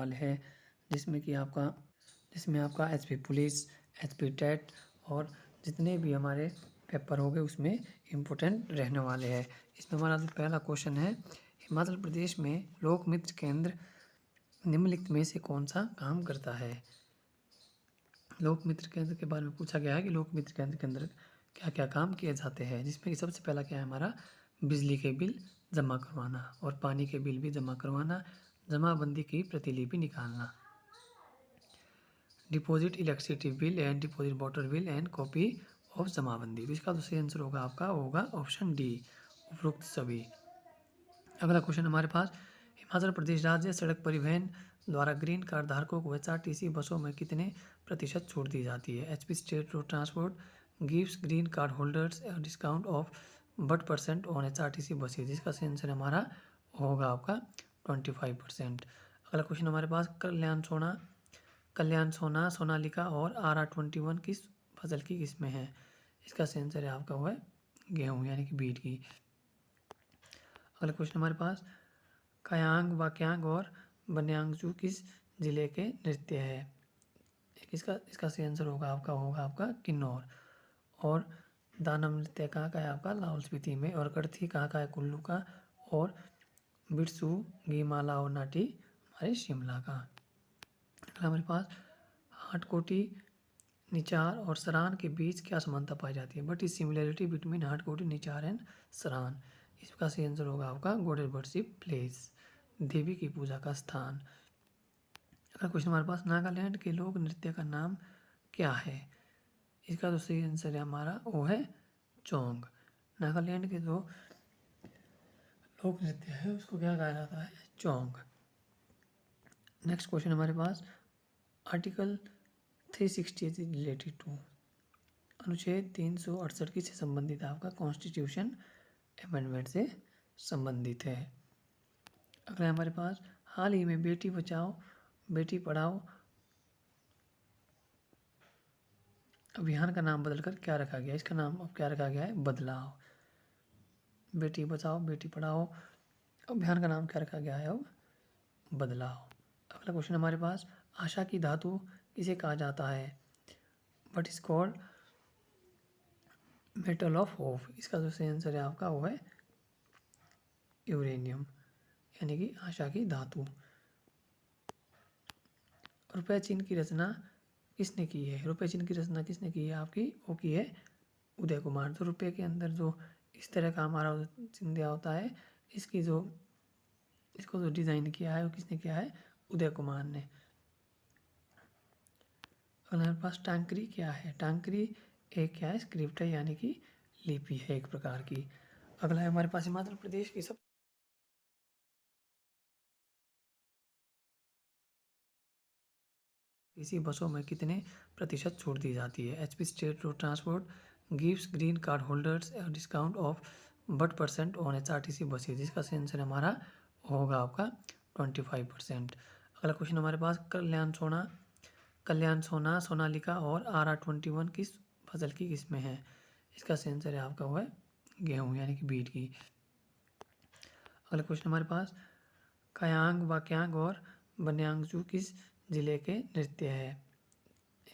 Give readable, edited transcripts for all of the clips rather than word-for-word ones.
वाले हैं, जिसमें आपका एचपी पुलिस, एचपी टेट और जितने भी हमारे पेपर हो गए उसमें इम्पोर्टेंट रहने वाले हैं। इसमें हमारा जो पहला क्वेश्चन है, हिमाचल प्रदेश में लोक मित्र केंद्र निम्नलिखित में से कौन सा काम करता है। लोक मित्र केंद्र के बारे में पूछा गया है कि लोक मित्र केंद्र के अंदर क्या क्या काम किए जाते हैं, जिसमें कि सबसे पहला क्या है हमारा बिजली के बिल जमा करवाना और पानी के बिल भी जमा करवाना, जमाबंदी की प्रतिलिपि निकालना, deposit electricity bill and deposit water bill and copy of जमाबंदी। इसका तो सही आंसर होगा आपका ऑप्शन डी, उपरोक्त सभी। अगला क्वेश्चन हमारे पास, हिमाचल प्रदेश राज्य सड़क परिवहन द्वारा ग्रीन कार्ड धारकों को एचआरटीसी बसों में कितने प्रतिशत छूट दी जाती है। HP state road transport gives green card holders discount of but % on HRTC buses. जिसका सही आंसर हमारा होगा आपका 25%। अगला क्वेश्चन हमारे पास, कल्याण सोना, सोनालिका और RR21 किस फसल की किस्में हैं। इसका सही आंसर है आपका हुआ गेहूँ यानी कि बीट की। अगला क्वेश्चन हमारे पास, कायांग, वाक्यांग और बन्यांगचू किस जिले के नृत्य है। इसका सही आंसर होगा आपका किन्नौर। और दानम नृत्य कहाँ का है आपका लाहौल स्पीति में। और कड़थी कहाँ का है कुल्लू का। और बिरसू, गीमाला और नाटी हमारे शिमला का। अगला हमारे पास, हाटकोटी, निचार और सरान के बीच क्या समानता पाई जाती है। But is similarity between Hatkoti, Nichar and सरान। इसका सही आंसर होगा आपका गॉडेड वर्शिप प्लेस, देवी की पूजा का स्थान। अगला क्वेश्चन हमारे पास, नागालैंड के लोक नृत्य का नाम क्या है। इसका तो सही आंसर है हमारा वो है चोंग। नागालैंड के जो लोक नृत्य है उसको क्या कहा जाता है, चोंग। नेक्स्ट क्वेश्चन हमारे पास, आर्टिकल 360 रिलेटेड टू, अनुच्छेद 368 किससे संबंधित है आपका कॉन्स्टिट्यूशन अमेंडमेंट से संबंधित है। अगला हमारे पास, हाल ही में बेटी बचाओ बेटी पढ़ाओ अभियान का नाम बदलकर क्या रखा गया। इसका नाम अब क्या रखा गया है, बदलाव। बेटी बचाओ बेटी पढ़ाओ अभियान का नाम क्या रखा गया है, अब बदलाव। अगला क्वेश्चन हमारे पास, आशा की धातु किसे कहा जाता है। What is called metal of hope. इसका जो सही आंसर है आपका वो है यूरेनियम यानी कि आशा की धातु। रुपये चिन्ह की रचना किसने की है। रुपये चिन्ह की रचना किसने की है आपकी, वो की है उदय कुमार। जो रुपये के अंदर जो इस तरह का हमारा चिन्ह दिया होता है, इसको जो डिज़ाइन किया है वो किसने किया है, उदय कुमार ने। अगला हमारे पास, टांकरी क्या है। टांकरी एक क्या है, स्क्रिप्ट है यानी कि लिपि है एक प्रकार की। अगला है हमारे पास, हिमाचल प्रदेश की सब इसी बसों में कितने प्रतिशत छूट दी जाती है। HP state road transport gives green card holders discount of but % on HRTC buses. जिसका सही आंसर हमारा होगा आपका 25%। अगला क्वेश्चन हमारे पास, कल्याण सोना, सोनालिका और RR21 किस फसल की किस्में हैं। इसका सही आंसर है आपका हुआ गेहूँ यानी कि बीट की। अगला क्वेश्चन हमारे पास, कायांग, वाक्यांग और बन्यांगचू किस जिले के नृत्य है।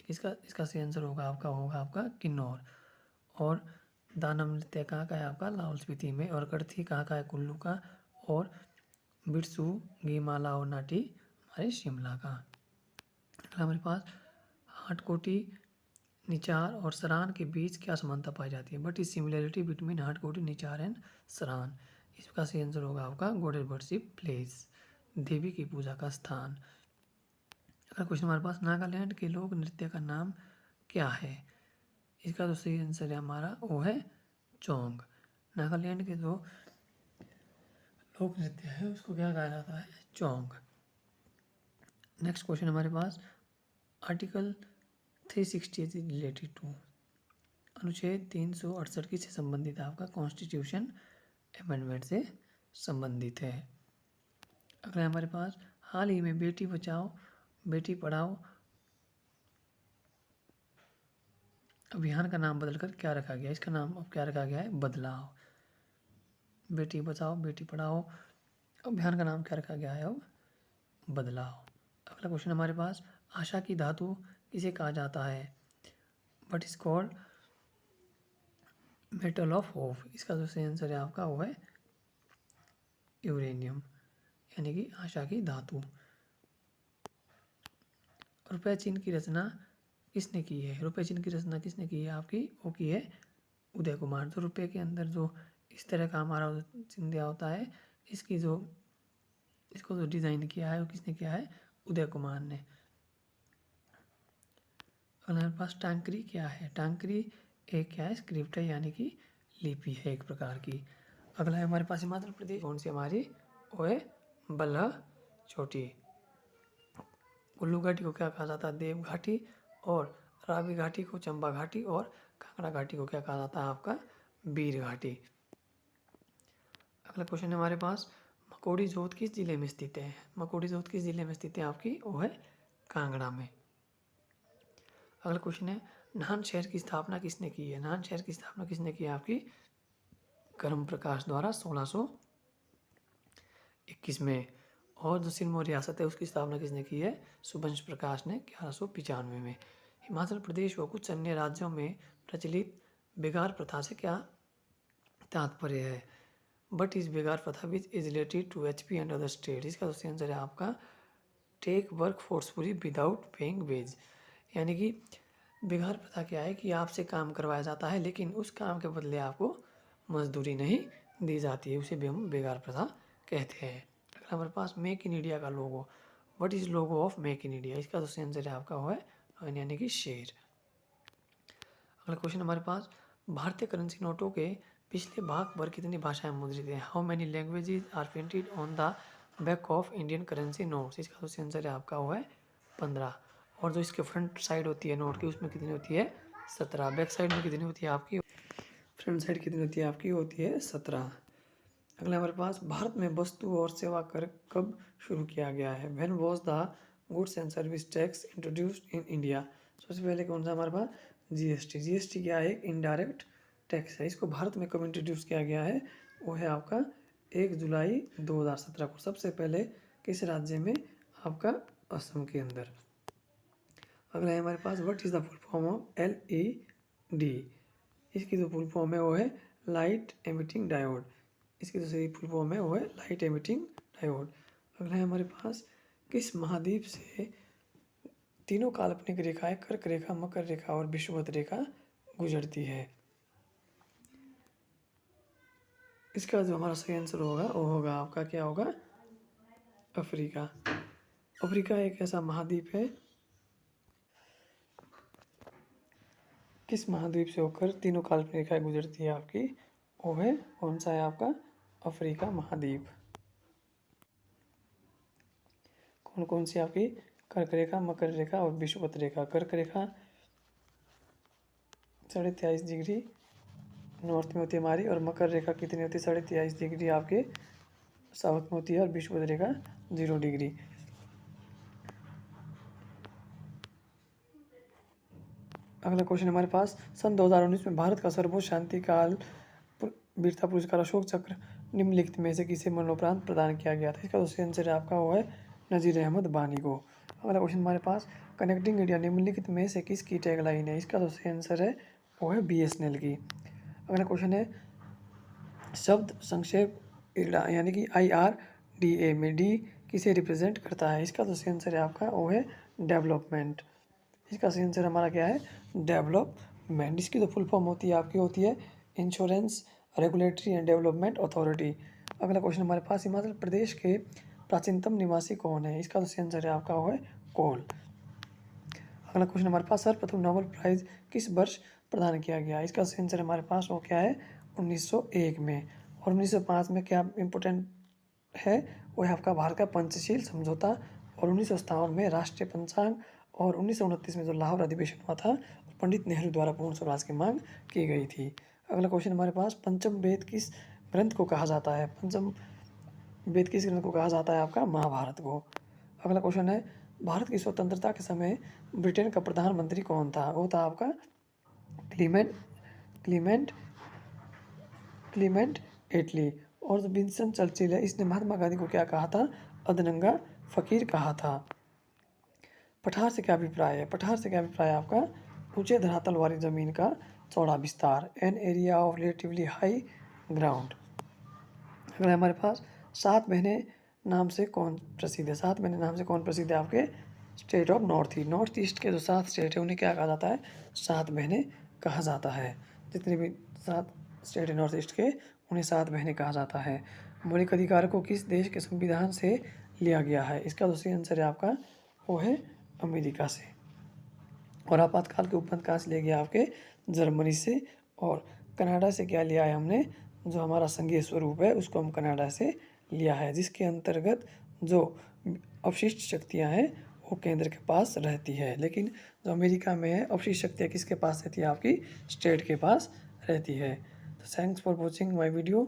इसका सही आंसर होगा आपका किन्नौर। और दानम नृत्य कहाँ का है आपका लाहौल स्पीति में। और कड़थी कहाँ का है कुल्लू का। और बिरसू, गीमाला और नाटी हमारे शिमला का। अगला हमारे पास, हाटकोटी, निचार और सरान के बीच क्या समानता पाई जाती है। But is similarity between Hatkoti, Nichar and सरान। इसका सही आंसर होगा आपका गॉडेड वर्शिप प्लेस, देवी की पूजा का स्थान। अगला क्वेश्चन हमारे पास, नागालैंड के लोक नृत्य का नाम क्या है। इसका तो सही आंसर है हमारा वो है चोंग। नागालैंड के जो लोक नृत्य है उसको क्या कहा जाता है, चोंग। नेक्स्ट क्वेश्चन हमारे पास, आर्टिकल 360 रिलेटेड टू, अनुच्छेद 368 किससे संबंधित है आपका कॉन्स्टिट्यूशन अमेंडमेंट से संबंधित है। अगला हमारे पास, हाल ही में बेटी बचाओ बेटी पढ़ाओ अभियान का नाम बदलकर क्या रखा गया। इसका नाम अब क्या रखा गया है, बदलाव। बेटी बचाओ बेटी पढ़ाओ अभियान का नाम क्या रखा गया है, अब बदलाव। अगला क्वेश्चन हमारे पास, आशा की धातु किसे कहा जाता है? What is called metal of hope. इसका जो सही आंसर है आपका वो है यूरेनियम, यानी कि आशा की धातु। रुपये चिन्ह की रचना किसने की है? रुपये चिन्ह की रचना किसने की है आपकी? वो की है उदय कुमार। तो रुपये के अंदर जो इस तरह का हमारा चिन्ह दिया होता है, इसको जो डिज़ाइन किया है वो किसने किया है? उदय कुमार ने। अगला हमारे पास टांकरी क्या है? टांकरी एक क्या है? स्क्रिप्ट है, यानी कि लिपि है एक प्रकार की। अगला है हमारे पास हिमाचल प्रदेश कौन सी हमारी? वो है बल्ह चोटी। कुल्लू घाटी को क्या कहा जाता है? देव घाटी। और रावी घाटी को चंबा घाटी। और कांगड़ा घाटी को क्या कहा जाता है आपका? बीर घाटी। अगला क्वेश्चन है हमारे पास, मकोड़ी जोत किस जिले में स्थित है? मकोड़ी जोत किस जिले में स्थित है आपकी? वो है कांगड़ा में। अगला क्वेश्चन है, नाहन शहर की स्थापना किसने की है? नाहन शहर की स्थापना किसने की है आपकी? कर्म प्रकाश द्वारा 1621 में। और जो सिरमौर रियासत है उसकी स्थापना किसने की है? सुबंश प्रकाश ने 1195 में। हिमाचल प्रदेश व कुछ अन्य राज्यों में प्रचलित बेगार प्रथा से क्या तात्पर्य है? बट इज बेगार प्रथा which is related to HP and other state. इसका दोस्तों आंसर है आपका take work forcefully without paying wage. यानी कि बेगार प्रथा क्या है कि आपसे काम करवाया जाता है लेकिन उस काम के बदले आपको मजदूरी नहीं दी जाती है, उसे भी हम बेगार प्रथा कहते हैं। अगला हमारे पास मेक इन इंडिया का logo. What is logo of make in India? इसका दोस्तों आंसर है आपका वो है यानी कि शेर। अगला क्वेश्चन हमारे पास, भारतीय करेंसी नोटों के पिछले भाग पर कितनी भाषाएं मुद्रित हैं? How many languages are printed on the back of Indian currency notes? इसका दोस्तों आंसर है आपका वो है 15। और जो इसके फ्रंट साइड होती है नोट की उसमें कितनी होती है? 17। बैक साइड में कितनी होती है आपकी? फ्रंट साइड कितनी होती है आपकी? होती है 17। अगला हमारे पास, भारत में वस्तु और सेवा कर कब शुरू किया गया है? When was the goods and service tax introduced in India? सबसे पहले कौन सा हमारे पास? GST। GST क्या है? इनडायरेक्ट टैक्स है। इसको भारत में कब इंट्रोड्यूस किया गया है? वो है आपका 1 जुलाई 2017 को। सबसे पहले किस राज्य में? आपका असम के अंदर। अगला है हमारे पास, what is the full form of LED? इसकी जो फुल फॉर्म है वो है लाइट एमिटिंग डायोड। इसकी जो सही फुल फॉर्म है वो है लाइट एमिटिंग डायोड। अगला है हमारे पास, किस महाद्वीप से तीनों काल्पनिक रेखाएं कर्क रेखा, मकर रेखा और विषुवत रेखा गुजरती है? इसका जो हमारा सही आंसर होगा वो होगा आपका क्या होगा? अफ्रीका। अफ्रीका एक ऐसा महाद्वीप है, किस महाद्वीप से होकर तीनों काल्पनिक रेखाएं गुजरती है आपकी? वो है कौन सा है आपका? अफ्रीका महाद्वीप। कौन कौन सी आपकी? कर्क रेखा, मकर रेखा और विषुवत रेखा। कर्क रेखा 23.5 डिग्री नॉर्थ में होती है हमारी, और मकर रेखा कितनी होती है? 23.5 डिग्री आपके साउथ में होती है, और विषुवत रेखा 0 डिग्री। अगला क्वेश्चन हमारे पास, सन 2019 में भारत का सर्वोच्च शांति काल वीरता पुरस्कार अशोक चक्र निम्नलिखित में से किसे मरणोपरांत प्रदान किया गया था? इसका सही आंसर आपका वो है नजीर अहमद वानी को। अगला क्वेश्चन हमारे पास, कनेक्टिंग इंडिया निम्नलिखित में से किसकी टैगलाइन है? इसका जो सही आंसर है वो है BSNL की। अगला क्वेश्चन है, शब्द संक्षेप इगड़ा यानी कि IRDA में D किसे रिप्रेजेंट करता है? इसका जो सही आंसर है आपका वो है डेवलपमेंट। इसका सही आंसर हमारा क्या है? डेवलपमेंट। इसकी जो फुल फॉर्म होती है आपकी होती है insurance regulatory and development authority. अगला क्वेश्चन हमारे पास, हिमाचल प्रदेश के प्राचीनतम निवासी कौन है? इसका जो सही आंसर है आपका वो है कोल। अगला क्वेश्चन हमारे पास, सर्वप्रथम नोबेल प्राइज किस वर्ष प्रदान किया गया? इसका सही आंसर हमारे पास वो क्या है? 1901 में। और 1905 में क्या इंपॉर्टेंट है? वो है आपका भारत का पंचशील समझौता। और 1957 में राष्ट्रीय पंचांग। और 1929 में जो लाहौर अधिवेशन हुआ था, पंडित नेहरू द्वारा पूर्ण स्वराज की मांग की गई थी। अगला क्वेश्चन हमारे पास, पंचम वेद किस ग्रंथ को कहा जाता है? पंचम वेद किस ग्रंथ को कहा जाता है? आपका महाभारत को। अगला क्वेश्चन है, भारत की स्वतंत्रता के समय ब्रिटेन का प्रधानमंत्री कौन था? वो था आपका क्लीमेंट एटली। और जो विंस्टन चर्चिल है, इसने महात्मा गांधी को क्या कहा था? अधनंगा फकीर कहा था। पठार से क्या अभिप्राय है? पठार से क्या अभिप्राय है आपका? ऊंचे धरातल वाली जमीन का चौड़ा विस्तार, an area of relatively high ground. अगला हमारे पास सात बहनें नाम से कौन प्रसिद्ध है? सात बहनें नाम से कौन प्रसिद्ध है? आपके state of north east. North east के जो 7 स्टेट है उन्हें क्या कहा जाता है? सात बहनें कहा जाता है। जितने भी 7 स्टेट है नॉर्थ ईस्ट के उन्हें सात बहनें कहा जाता है। मौलिक अधिकार को किस देश के संविधान से लिया गया है? इसका जो सही आंसर है आपका वो है अमेरिका से। और आपातकाल के उपबंध कहाँ से ले गया? आपके जर्मनी से। और कनाडा से क्या लिया है हमने? जो हमारा संघीय स्वरूप है उसको हम कनाडा से लिया है, जिसके अंतर्गत जो अवशिष्ट शक्तियाँ हैं वो केंद्र के पास रहती है। लेकिन जो अमेरिका में है अवशिष्ट शक्तियाँ किसके पास रहती है? आपकी स्टेट के पास रहती है। तो thanks for watching my video.